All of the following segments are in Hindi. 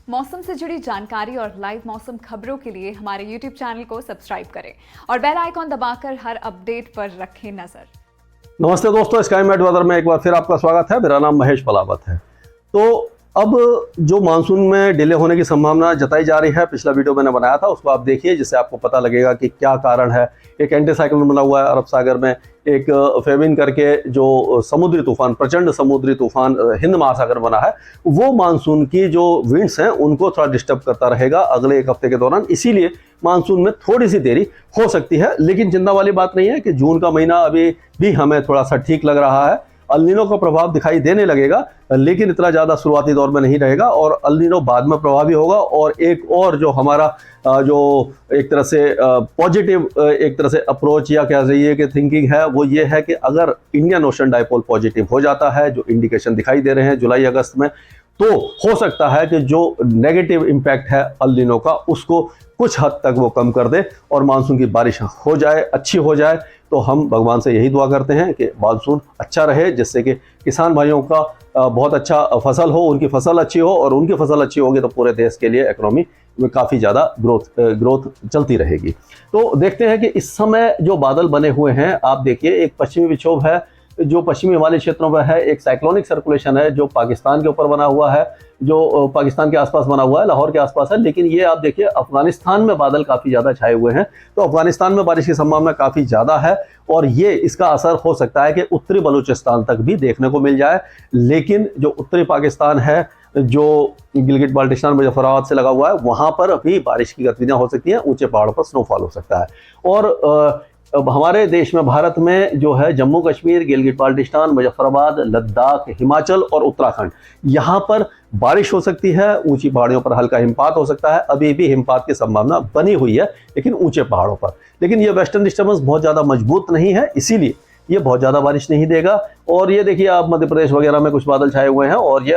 मौसम से जुड़ी जानकारी और लाइव मौसम खबरों के लिए हमारे YouTube चैनल को सब्सक्राइब करें और बेल आइकॉन दबाकर हर अपडेट पर रखें नजर। नमस्ते दोस्तों, स्काई मैट वेदर में एक बार फिर आपका स्वागत है। मेरा नाम महेश पलावत है। तो अब जो मानसून में डिले होने की संभावना जताई जा रही है, पिछला वीडियो मैंने बनाया था, उसको आप देखिए, जिससे आपको पता लगेगा कि क्या कारण है। एक एंटी साइक्लोन बना हुआ है अरब सागर में, एक फेबिन करके जो समुद्री तूफान, प्रचंड समुद्री तूफान हिंद महासागर बना है, वो मानसून की जो विंड्स हैं उनको थोड़ा डिस्टर्ब करता रहेगा अगले एक हफ्ते के दौरान। इसीलिए मानसून में थोड़ी सी देरी हो सकती है, लेकिन चिंता वाली बात नहीं है कि जून का महीना अभी भी हमें थोड़ा सा ठीक लग रहा है। अल नीनो का प्रभाव दिखाई देने लगेगा, लेकिन इतना ज़्यादा शुरुआती दौर में नहीं रहेगा और अल नीनो बाद में प्रभावी होगा। और एक और जो हमारा जो एक तरह से पॉजिटिव एक तरह से अप्रोच या कह रही है कि थिंकिंग है, वो ये है कि अगर इंडियन ओशन डाइपोल पॉजिटिव हो जाता है, जो इंडिकेशन दिखाई दे रहे हैं जुलाई अगस्त में, तो हो सकता है कि जो नेगेटिव इम्पैक्ट है अल नीनो का, उसको कुछ हद तक वो कम कर दे और मानसून की बारिश हो जाए, अच्छी हो जाए। तो हम भगवान से यही दुआ करते हैं कि मानसून अच्छा रहे, जिससे कि किसान भाइयों का बहुत अच्छा फसल हो, उनकी फसल अच्छी हो, और उनकी फसल अच्छी होगी तो पूरे देश के लिए इकोनॉमी में काफ़ी ज़्यादा ग्रोथ चलती रहेगी। तो देखते हैं कि इस समय जो बादल बने हुए हैं, आप देखिए, एक पश्चिमी विक्षोभ है जो पश्चिमी हिमालय क्षेत्रों में है, एक साइक्लोनिक सर्कुलेशन है जो पाकिस्तान के ऊपर बना हुआ है, जो पाकिस्तान के आसपास बना हुआ है, लाहौर के आसपास है। लेकिन ये आप देखिए, अफगानिस्तान में बादल काफ़ी ज़्यादा छाए हुए हैं, तो अफगानिस्तान में बारिश की संभावना काफ़ी ज़्यादा है और ये इसका असर हो सकता है कि उत्तरी बलूचिस्तान तक भी देखने को मिल जाए। लेकिन जो उत्तरी पाकिस्तान है, जो गिलगिट बाल्टिस्तान मुजफ्फराबाद से लगा हुआ है, वहाँ पर अभी बारिश की गतिविधियाँ हो सकती हैं, ऊंचे पहाड़ों पर स्नोफॉल हो सकता है। और अब हमारे देश में, भारत में जो है, जम्मू कश्मीर, गिलगिट बाल्टिस्तान, मुजफ्फराबाद, लद्दाख, हिमाचल और उत्तराखंड, यहाँ पर बारिश हो सकती है। ऊंची पहाड़ियों पर हल्का हिमपात हो सकता है, अभी भी हिमपात की संभावना बनी हुई है, लेकिन ऊंचे पहाड़ों पर। लेकिन ये वेस्टर्न डिस्टर्बेंस बहुत ज़्यादा मजबूत नहीं है, इसीलिए ये बहुत ज़्यादा बारिश नहीं देगा। और ये देखिए, आप मध्य प्रदेश वगैरह में कुछ बादल छाए हुए हैं और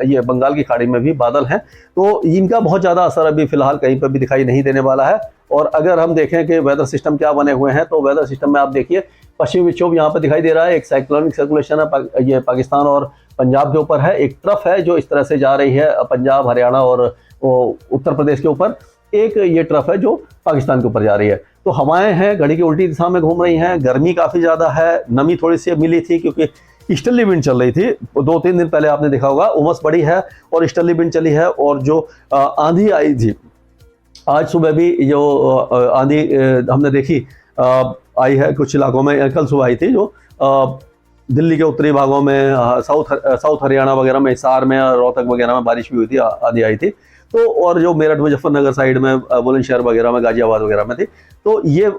ये बंगाल की खाड़ी में भी बादल हैं, तो इनका बहुत ज़्यादा असर अभी फिलहाल कहीं पर भी दिखाई नहीं देने वाला है। और अगर हम देखें कि वेदर सिस्टम क्या बने हुए हैं, तो वेदर सिस्टम में आप देखिए, पश्चिमी विक्षोभ यहाँ पर दिखाई दे रहा है, एक साइक्लोनिक सर्कुलेशन है, ये पाकिस्तान और पंजाब के ऊपर है, एक ट्रफ है जो इस तरह से जा रही है पंजाब, हरियाणा और उत्तर प्रदेश के ऊपर, एक ये ट्रफ है जो पाकिस्तान के ऊपर जा रही है। तो हवाएं हैं, घड़ी की उल्टी दिशा में घूम रही हैं, गर्मी काफ़ी ज़्यादा है, नमी थोड़ी सी मिली थी क्योंकि ईस्टर्ली विंड चल रही थी 2-3 दिन पहले, आपने देखा होगा, उमस बड़ी है और ईस्टर्ली विंड चली है। और जो आंधी आई थी, आज सुबह भी जो आंधी हमने देखी आई है कुछ इलाकों में, कल सुबह आई थी, जो दिल्ली के उत्तरी भागों में, साउथ हरियाणा वगैरह में, हिसार में, रोहतक वगैरह में बारिश भी हुई थी, आंधी आई थी। तो और जो मेरठ मुजफ्फरनगर साइड में, बुलंदशहर वगैरह में, गाजियाबाद वगैरह में थी। तो ये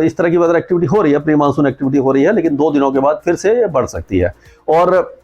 इस तरह की वेदर एक्टिविटी हो रही है, प्री मानसून एक्टिविटी हो रही है, लेकिन 2 दिनों के बाद फिर से ये बढ़ सकती है। और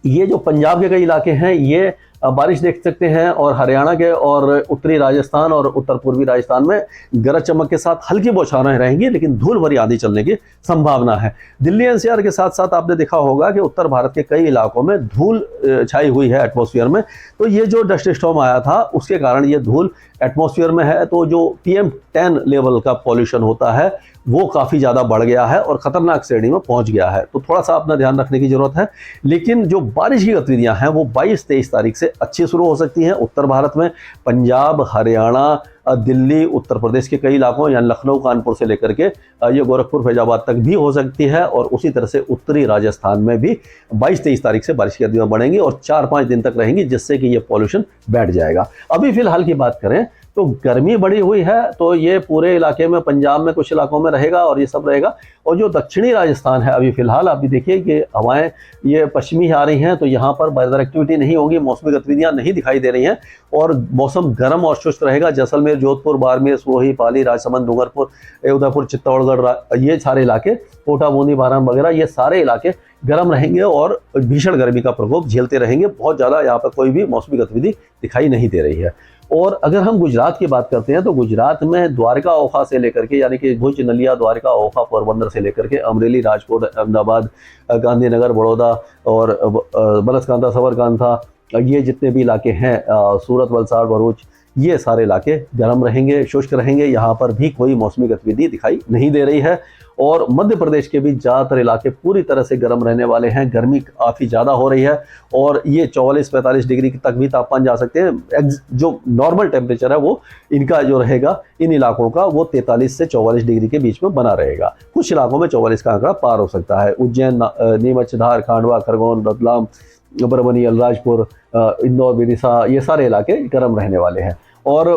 ये जो पंजाब के कई इलाके हैं, ये बारिश देख सकते हैं, और हरियाणा के और उत्तरी राजस्थान और उत्तर पूर्वी राजस्थान में गरज चमक के साथ हल्की बौछारें रहेंगी, लेकिन धूल भरी आंधी चलने की संभावना है। दिल्ली एनसीआर के साथ साथ आपने देखा होगा कि उत्तर भारत के कई इलाकों में धूल छाई हुई है एटमॉस्फेयर में। तो ये जो डस्ट स्टॉर्म आया था, उसके कारण ये धूल एटमॉस्फेयर में है, तो जो PM10 लेवल का पॉल्यूशन होता है वो काफ़ी ज़्यादा बढ़ गया है और ख़तरनाक श्रेणी में पहुंच गया है। तो थोड़ा सा अपना ध्यान रखने की ज़रूरत है। लेकिन जो बारिश की गतिविधियां हैं वो 22-23 तारीख से अच्छी शुरू हो सकती हैं उत्तर भारत में। पंजाब, हरियाणा, दिल्ली, उत्तर प्रदेश के कई इलाकों, यानी लखनऊ, कानपुर से लेकर के ये गोरखपुर, फैजाबाद तक भी हो सकती है। और उसी तरह से उत्तरी राजस्थान में भी 22-23 तारीख से बारिश की गतिविधियां बढ़ेंगी और 4-5 दिन तक रहेंगी, जिससे कि ये पॉल्यूशन बैठ जाएगा। अभी फिलहाल की बात करें तो गर्मी बढ़ी हुई है, तो ये पूरे इलाके में, पंजाब में कुछ इलाकों में रहेगा और ये सब रहेगा। और जो दक्षिणी राजस्थान है, अभी फिलहाल आप भी देखिए कि हवाएं ये पश्चिमी आ रही हैं, तो यहाँ पर वेदर एक्टिविटी नहीं होगी, मौसमी गतिविधियाँ नहीं दिखाई दे रही हैं और मौसम गर्म और शुष्क रहेगा। जैसलमेर, जोधपुर, बाड़मेर, सिरोही, पाली, राजसमंद, डूंगरपुर, उदयपुर, चित्तौड़गढ़, ये सारे इलाके, कोटा, बूंदी, बारां वगैरह, ये सारे इलाके गर्म रहेंगे और भीषण गर्मी का प्रकोप झेलते रहेंगे। बहुत ज़्यादा यहाँ पर कोई भी मौसमी गतिविधि दिखाई नहीं दे रही है। और अगर हम गुजरात की बात करते हैं, तो गुजरात में द्वारका, ओखा से लेकर के, यानी कि भुज, नलिया, द्वारका, ओखा, पोरबंदर से लेकर के अमरेली, राजकोट, अहमदाबाद, गांधीनगर, बड़ौदा और बनसकांता, सबरकांठा, ये जितने भी इलाके हैं, सूरत, वलसाड़, भरूच, ये सारे इलाके गर्म रहेंगे, शुष्क रहेंगे, यहाँ पर भी कोई मौसमी गतिविधि दिखाई नहीं दे रही है। और मध्य प्रदेश के भी ज़्यादातर इलाके पूरी तरह से गर्म रहने वाले हैं, गर्मी काफ़ी ज़्यादा हो रही है और ये 44-45 डिग्री तक भी तापमान जा सकते हैं। जो नॉर्मल टेम्परेचर है वो इनका जो रहेगा इन इलाकों का वो 43 से 44 डिग्री के बीच में बना रहेगा। कुछ इलाकों में 44 का आंकड़ा पार हो सकता है। उज्जैन, नीमच, धार, खांडवा, खरगोन, रतलाम, बरबनी, अलीराजपुर, इंदौर, विदिशा, ये सारे इलाके गर्म रहने वाले हैं। और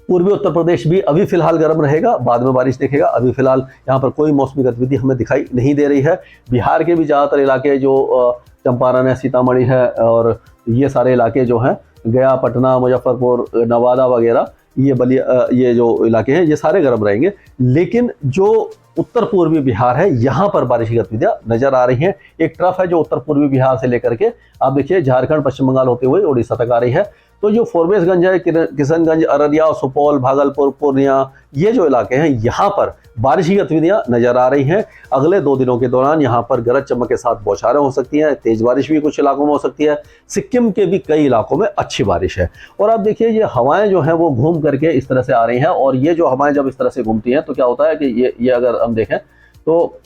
पूर्वी उत्तर प्रदेश भी अभी फिलहाल गर्म रहेगा, बाद में बारिश देखेगा। अभी फिलहाल यहाँ पर कोई मौसमी गतिविधि हमें दिखाई नहीं दे रही है। बिहार के भी ज़्यादातर इलाके जो चंपारण है, सीतामढ़ी है और ये सारे इलाके जो हैं गया, पटना, मुजफ्फरपुर, नवादा वगैरह, ये बलिया, ये जो इलाके हैं ये सारे गर्म रहेंगे। लेकिन जो उत्तर पूर्वी बिहार है यहाँ पर बारिश की गतिविधियाँ नजर आ रही हैं। एक ट्रफ है जो उत्तर पूर्वी बिहार से लेकर के आप देखिए झारखंड, पश्चिम बंगाल होते हुए उड़ीसा तक आ रही है। तो जो फॉरबिसगंज है, किशनगंज, अररिया, सुपौल, भागलपुर, पूर्णिया, ये जो इलाके हैं यहाँ पर बारिश की गतिविधियाँ नजर आ रही हैं। अगले 2 दिनों के दौरान यहाँ पर गरज चमक के साथ बौछारें हो सकती हैं, तेज बारिश भी कुछ इलाकों में हो सकती है। सिक्किम के भी कई इलाकों में अच्छी बारिश है। और आप देखिए ये हवाएं जो हैं वो घूम करके इस तरह से आ रही हैं और ये जो हवाएं जब इस तरह से घूमती हैं तो क्या होता है कि ये अगर हम देखें तो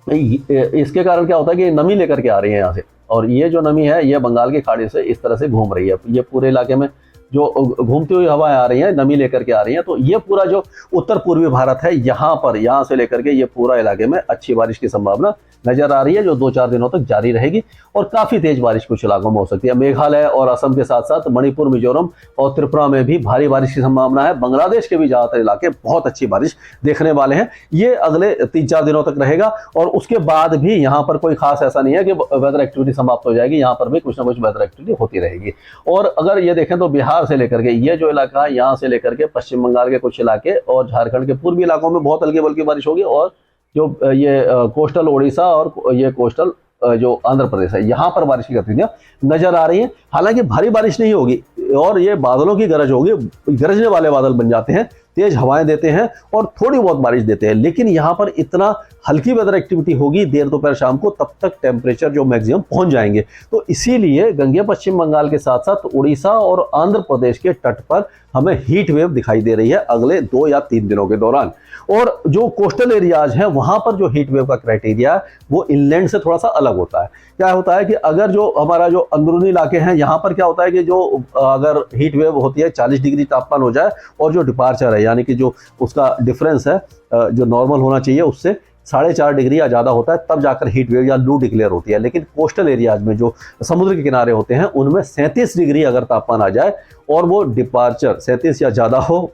इसके कारण क्या होता है कि नमी लेकर के आ रही है यहाँ से, और ये जो नमी है ये बंगाल की खाड़ी से इस तरह से घूम रही है। ये पूरे इलाके में जो घूमती हुई हवाएं आ रही हैं, नमी लेकर के आ रही हैं। तो ये पूरा जो उत्तर पूर्वी भारत है यहाँ से लेकर के ये पूरा इलाके में अच्छी बारिश की संभावना नजर आ रही है, जो 2-4 दिनों तक जारी रहेगी। और काफी तेज बारिश कुछ इलाकों में हो सकती है। मेघालय और असम के साथ साथ मणिपुर, मिजोरम और त्रिपुरा में भी भारी बारिश की संभावना है। बांग्लादेश के भी ज्यादातर इलाके बहुत अच्छी बारिश देखने वाले हैं। ये अगले 3-4 दिनों तक रहेगा और उसके बाद भी यहाँ पर कोई खास ऐसा नहीं है कि वेदर एक्टिविटी समाप्त हो जाएगी। यहाँ पर भी कुछ ना कुछ वेदर एक्टिविटी होती रहेगी। और अगर ये देखें तो बिहार से लेकर के ये जो इलाका है यहाँ से लेकर के पश्चिम बंगाल के कुछ इलाके और झारखंड के पूर्वी इलाकों में बहुत हल्की बल्कि बारिश होगी। और जो ये कोस्टल उड़ीसा और ये कोस्टल जो आंध्र प्रदेश है यहाँ पर बारिश की गतिविधियां नजर आ रही हैं। हालांकि भारी बारिश नहीं होगी और ये बादलों की गरज होगी, गरजने वाले बादल बन जाते हैं, तेज हवाएं देते हैं और थोड़ी बहुत बारिश देते हैं। लेकिन यहाँ पर इतना हल्की वेदर एक्टिविटी होगी देर दोपहर शाम को, तब तक टेम्परेचर जो मैक्सिमम पहुंच जाएंगे। तो इसीलिए गंगे पश्चिम बंगाल के साथ साथ उड़ीसा और आंध्र प्रदेश के तट पर हमें हीट वेव दिखाई दे रही है अगले 2 या 3 दिनों के दौरान। और जो कोस्टल एरियाज हैं वहां पर जो हीट वेव का क्राइटेरिया है वो इनलैंड से थोड़ा सा अलग होता है। क्या होता है कि अगर जो हमारा जो अंदरूनी इलाके हैं यहाँ पर क्या होता है कि जो अगर हीट वेव होती है 40 डिग्री तापमान हो जाए और जो डिपार्चर है यानी कि जो उसका डिफरेंस है जो नॉर्मल होना चाहिए उससे 4.5 डिग्री या ज़्यादा होता है, तब जाकर हीट वेव या लू डिक्लेयर होती है। लेकिन कोस्टल एरियाज में जो समुद्र के किनारे होते हैं उनमें 37 डिग्री अगर तापमान आ जाए और वो डिपार्चर 37 या ज़्यादा हो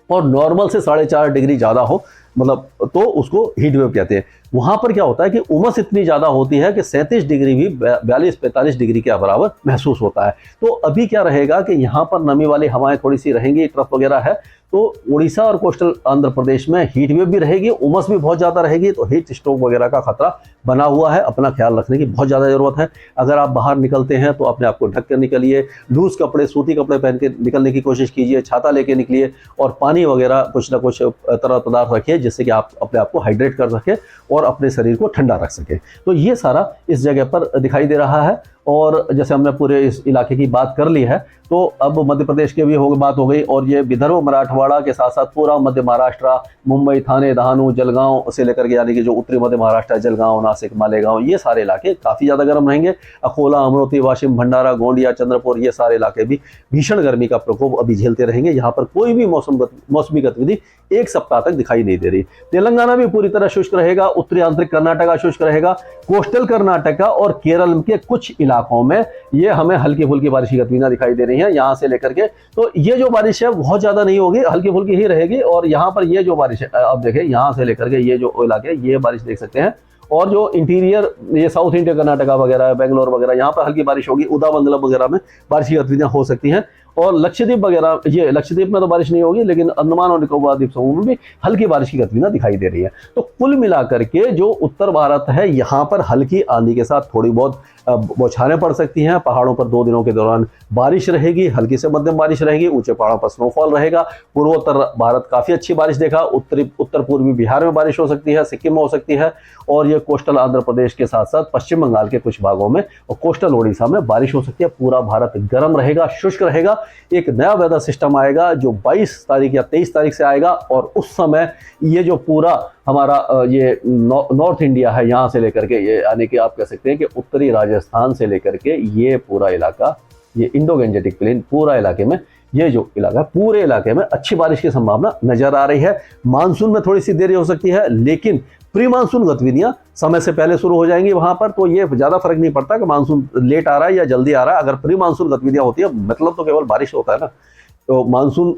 और नॉर्मल से 4.5 डिग्री ज़्यादा हो, मतलब तो उसको हीट वेव कहते हैं। वहां पर क्या होता है कि उमस इतनी ज़्यादा होती है कि 37 डिग्री भी 42-45 डिग्री के बराबर महसूस होता है। तो अभी क्या रहेगा कि यहाँ पर नमी वाली हवाएं थोड़ी सी रहेंगी, ट्रफ वगैरह है, तो उड़ीसा और कोस्टल आंध्र प्रदेश में हीट वेव भी रहेगी, उमस भी बहुत ज़्यादा रहेगी। तो हीट स्ट्रोक वगैरह का खतरा बना हुआ है, अपना ख्याल रखने की बहुत ज़्यादा ज़रूरत है। अगर आप बाहर निकलते हैं तो अपने आप को ढक कर निकलिए, लूज कपड़े, सूती कपड़े पहन के निकलने की कोशिश कीजिए, छाता लेके निकलिए और पानी वगैरह कुछ ना कुछ तरल पदार्थ रखिए जिससे कि आप अपने आप को हाइड्रेट कर सकें और अपने शरीर को ठंडा रख सकें। तो ये सारा इस जगह पर दिखाई दे रहा है। और जैसे हमने पूरे इस इलाके की बात कर ली है तो अब मध्य प्रदेश की भी बात हो गई और ये विदर्भ, मराठवाड़ा के साथ साथ पूरा मध्य महाराष्ट्र, मुंबई, थाने, दहानू, जलगांव से लेकर के यानी कि जो उत्तरी मध्य महाराष्ट्र, जलगांव, नासिक, मालेगांव, ये सारे इलाके काफ़ी ज़्यादा गर्म रहेंगे। अकोला, अमरोती, वाशिम, भंडारा, गोंडिया, चंद्रपुर, ये सारे इलाके भी भीषण गर्मी का प्रकोप अभी झेलते रहेंगे। यहाँ पर कोई भी मौसमी गतिविधि 1 सप्ताह तक दिखाई नहीं दे रही। तेलंगाना भी पूरी तरह शुष्क रहेगा, उत्तरी आंतरिक कर्नाटका शुष्क रहेगा, कोस्टल कर्नाटका और केरल के कुछ इलाकों में ये हमें हल्की फुल्की बारिश की गतिविधियां दिखाई दे रही हैं यहाँ से लेकर के। तो ये जो बारिश है बहुत ज्यादा नहीं होगी, हल्की फुल्की ही रहेगी। और यहाँ पर ये जो बारिश है अब देखें यहाँ से लेकर के ये जो इलाके ये बारिश देख सकते हैं। और जो इंटीरियर ये साउथ इंडिया कर्नाटका वगैरह, बेंगलोर वगैरह, यहाँ पर हल्की बारिश होगी। उदामंगलम वगैरह में बारिश की गतिविधियां हो सकती हैं। और लक्षद्वीप वगैरह, ये लक्षद्वीप में तो बारिश नहीं होगी लेकिन अंडमान और निकोबार द्वीप समूह में भी हल्की बारिश की गतिविधियां दिखाई दे रही है। तो कुल मिलाकर के जो उत्तर भारत है यहाँ पर हल्की आंधी के साथ थोड़ी बहुत बौछारें पड़ सकती हैं। पहाड़ों पर 2 दिनों के दौरान बारिश रहेगी, हल्की से मध्यम बारिश रहेगी। ऊंचे पहाड़ों पर स्नोफॉल रहेगा। पूर्वोत्तर भारत काफी अच्छी बारिश देखा। उत्तर पूर्वी बिहार में बारिश हो सकती है, सिक्किम में हो सकती है। और ये कोस्टल आंध्र प्रदेश के साथ साथ पश्चिम बंगाल के कुछ भागों में और कोस्टल ओडिशा में बारिश हो सकती है। पूरा भारत गर्म रहेगा, शुष्क रहेगा एक नया वेदर सिस्टम आएगा जो 22 तारीख या 23 तारीख से आएगा, और उस समय ये जो पूरा हमारा ये नॉर्थ इंडिया है, यहाँ से लेकर के ये यानी कि आप कह सकते हैं कि उत्तरी राजस्थान से लेकर के ये पूरा इलाका, ये इंडो गंजेटिक प्लेन पूरा इलाके में, ये जो इलाका पूरे इलाके में अच्छी बारिश की संभावना नजर आ रही है। मानसून में थोड़ी सी देरी हो सकती है, लेकिन प्री मानसून गतिविधियां समय से पहले शुरू हो जाएंगी वहां पर, तो ये ज्यादा फर्क नहीं पड़ता कि मानसून लेट आ रहा है या जल्दी आ रहा है। अगर प्री मानसून गतिविधियां होती है, मतलब तो केवल बारिश होता है ना, तो मानसून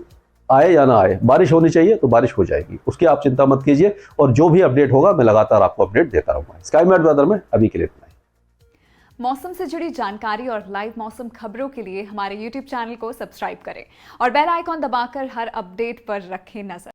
आए या ना आए, बारिश होनी चाहिए तो बारिश हो जाएगी, उसकी आप चिंता मत कीजिए। और जो भी अपडेट होगा मैं लगातार आपको अपडेट देता रहूंगा। स्काई मैट वेदर में अभी के लिए इतना ही। मौसम से जुड़ी जानकारी और लाइव मौसम खबरों के लिए हमारे YouTube चैनल को सब्सक्राइब करें और बेल आइकॉन दबाकर हर अपडेट पर रखें नजर।